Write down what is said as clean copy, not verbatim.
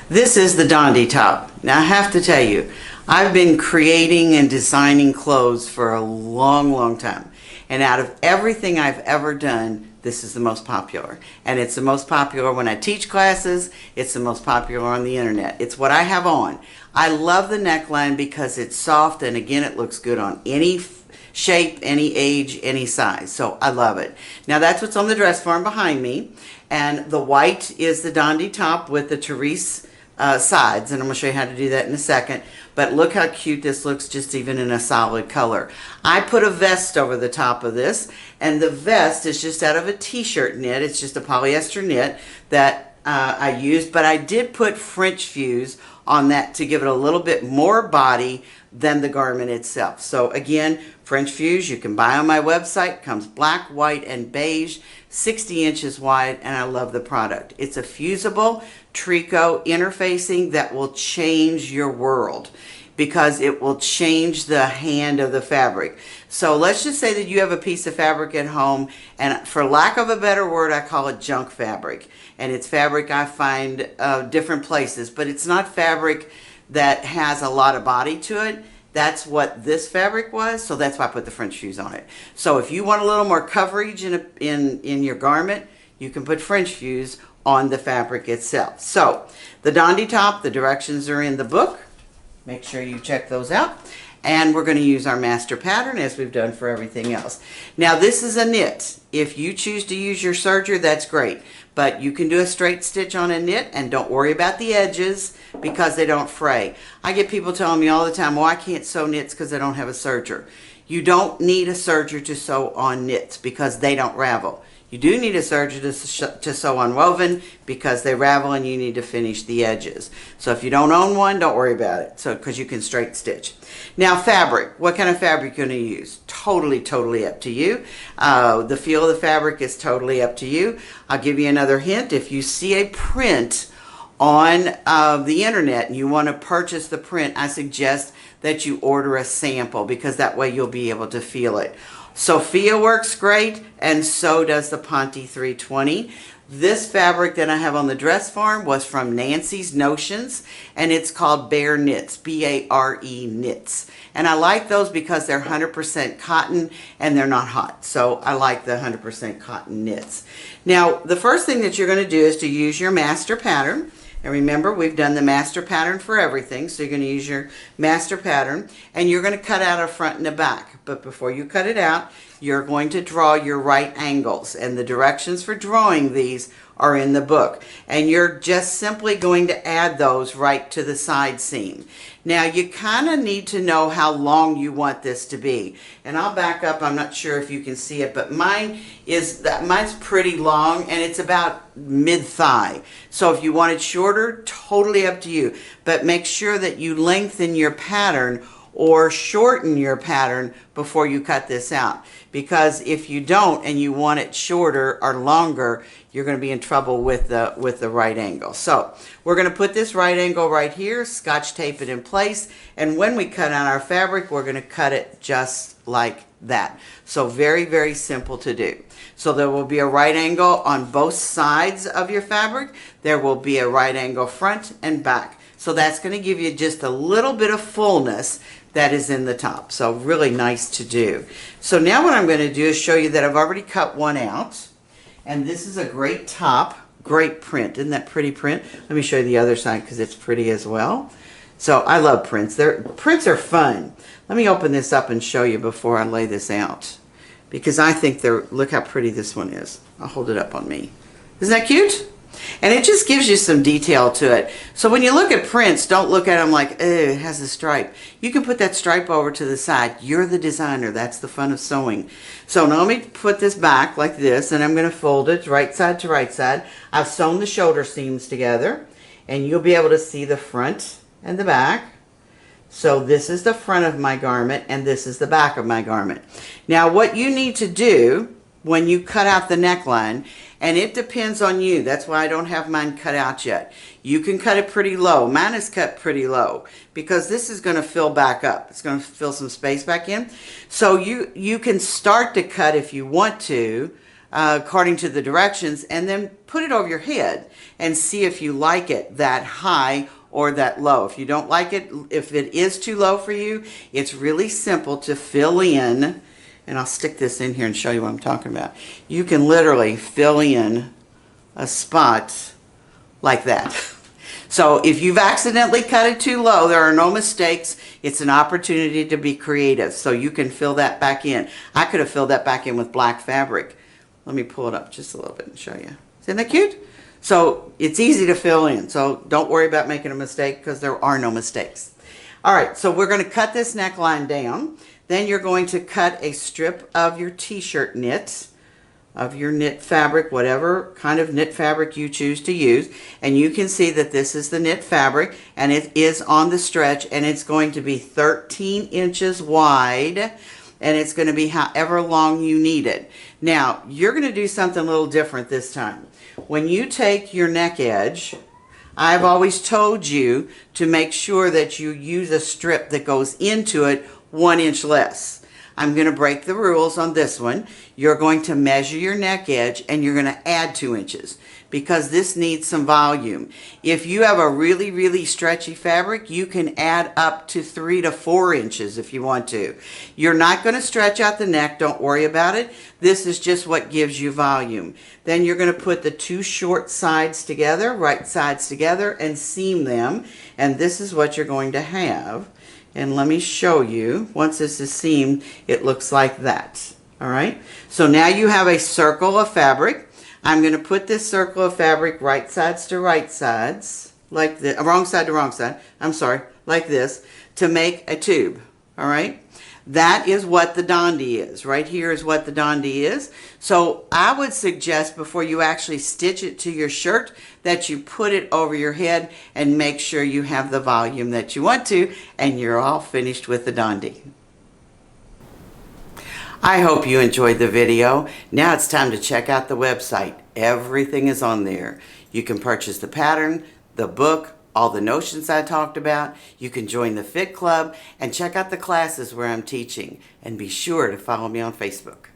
This is the Dondi top. Now I have to tell you, I've been creating and designing clothes for a long time. And out of everything I've ever done, this is the most popular. And it's the most popular when I teach classes. It's the most popular on the internet. It's what I have on. I love the neckline because it's soft, and again, it looks good on any shape, any age, any size. So I love it. Now that's what's on the dress form behind me. And the white is the Dondi top with the Therese sides, and I'm going to show you how to do that in a second. But look how cute this looks just even in a solid color. I put a vest over the top of this, and the vest is just out of a t-shirt knit. It's just a polyester knit that I used, but I did put French fuse on that to give it a little bit more body than the garment itself. So again, French fuse you can buy on my website. Comes black, white, and beige, 60 inches wide, and I love the product. It's a fusible tricot interfacing that will change your world because it will change the hand of the fabric. So let's just say that you have a piece of fabric at home, and for lack of a better word, I call it junk fabric. And it's fabric I find different places, but it's not fabric that has a lot of body to it. That's what this fabric was, so that's why I put the French fuse on it. So if you want a little more coverage in your garment, you can put French fuse on the fabric itself. So the Dondi top, the directions are in the book. Make sure you check those out. And we're going to use our master pattern as we've done for everything else. Now this is a knit. If you choose to use your serger, that's great. But you can do a straight stitch on a knit, and don't worry about the edges because they don't fray. I get people telling me all the time, well, I can't sew knits because I don't have a serger. You don't need a serger to sew on knits because they don't ravel. You do need a serger to sew on woven because they ravel and you need to finish the edges. So if you don't own one, don't worry about it. So because you can straight stitch. Now fabric, what kind of fabric you're going to use? Totally up to you. The feel of the fabric is totally up to you. I'll give you another hint. If you see a print on the internet and you want to purchase the print, I suggest that you order a sample because that way you'll be able to feel it. Sophia works great, and so does the Ponte 320. This fabric that I have on the dress form was from Nancy's Notions, and it's called Bare Knits, B-A-R-E knits. And I like those because they're 100% cotton and they're not hot. So I like the 100% cotton knits. Now, the first thing that you're going to do is to use your master pattern. And remember, we've done the master pattern for everything, so you're going to use your master pattern, and you're going to cut out a front and a back. But before you cut it out, you're going to draw your right angles, and the directions for drawing these are in the book. And you're just simply going to add those right to the side seam. Now, you kind of need to know how long you want this to be. And I'll back up. I'm not sure if you can see it, but mine's pretty long, and it's about mid-thigh. So if you want it shorter, totally up to you. But make sure that you lengthen your pattern or shorten your pattern before you cut this out. Because if you don't and you want it shorter or longer, you're going to be in trouble with the right angle. So we're going to put this right angle right here, scotch tape it in place, and when we cut out our fabric, we're going to cut it just like that. So very simple to do. So there will be a right angle on both sides of your fabric. There will be a right angle front and back. So that's going to give you just a little bit of fullness that is in the top. So really nice to do. So now what I'm going to do is show you that I've already cut one out. And this is a great top, great print. Isn't that pretty print? Let me show you the other side because it's pretty as well. So I love prints. Prints are fun. Let me open this up and show you before I lay this out. Because I think look how pretty this one is. I'll hold it up on me. Isn't that cute? And it just gives you some detail to it. So when you look at prints, don't look at them like, oh, it has a stripe. You can put that stripe over to the side. You're the designer. That's the fun of sewing. So now let me put this back like this, and I'm going to fold it right side to right side. I've sewn the shoulder seams together, and you'll be able to see the front and the back. So this is the front of my garment, and this is the back of my garment. Now what you need to do when you cut out the neckline, and it depends on you. That's why I don't have mine cut out yet. You can cut it pretty low. Mine is cut pretty low because this is going to fill back up. It's going to fill some space back in. So you can start to cut if you want to according to the directions, and then put it over your head and see if you like it that high or that low. If you don't like it, if it is too low for you, it's really simple to fill in, and I'll stick this in here and show you what I'm talking about. You can literally fill in a spot like that. So if you've accidentally cut it too low, there are no mistakes. It's an opportunity to be creative, so you can fill that back in. I could have filled that back in with black fabric. Let me pull it up just a little bit and show you. Isn't that cute? So it's easy to fill in, so don't worry about making a mistake because there are no mistakes. All right, so we're going to cut this neckline down. Then you're going to cut a strip of your t-shirt knit, of your knit fabric, whatever kind of knit fabric you choose to use. And you can see that this is the knit fabric, and it is on the stretch, and it's going to be 13 inches wide, and it's going to be however long you need it. Now, you're going to do something a little different this time. When you take your neck edge, I've always told you to make sure that you use a strip that goes into it 1 inch less. I'm going to break the rules on this one. You're going to measure your neck edge and you're going to add 2 inches because this needs some volume. If you have a really, really stretchy fabric, you can add up to 3 to 4 inches if you want to. You're not going to stretch out the neck. Don't worry about it. This is just what gives you volume. Then you're going to put the 2 short sides together, right sides together, and seam them. And this is what you're going to have. And let me show you. Once this is seamed, it looks like that. All right. So now you have a circle of fabric. I'm going to put this circle of fabric right sides to right sides, like the wrong side to wrong side. I'm sorry, like this, to make a tube. All right. That is what the Dondi is. Right here is what the Dondi is. So I would suggest before you actually stitch it to your shirt that you put it over your head and make sure you have the volume that you want to, and you're all finished with the Dondi. I hope you enjoyed the video. Now it's time to check out the website. Everything is on there. You can purchase the pattern, the book, all the notions I talked about. You can join the Fit Club and check out the classes where I'm teaching. And be sure to follow me on Facebook.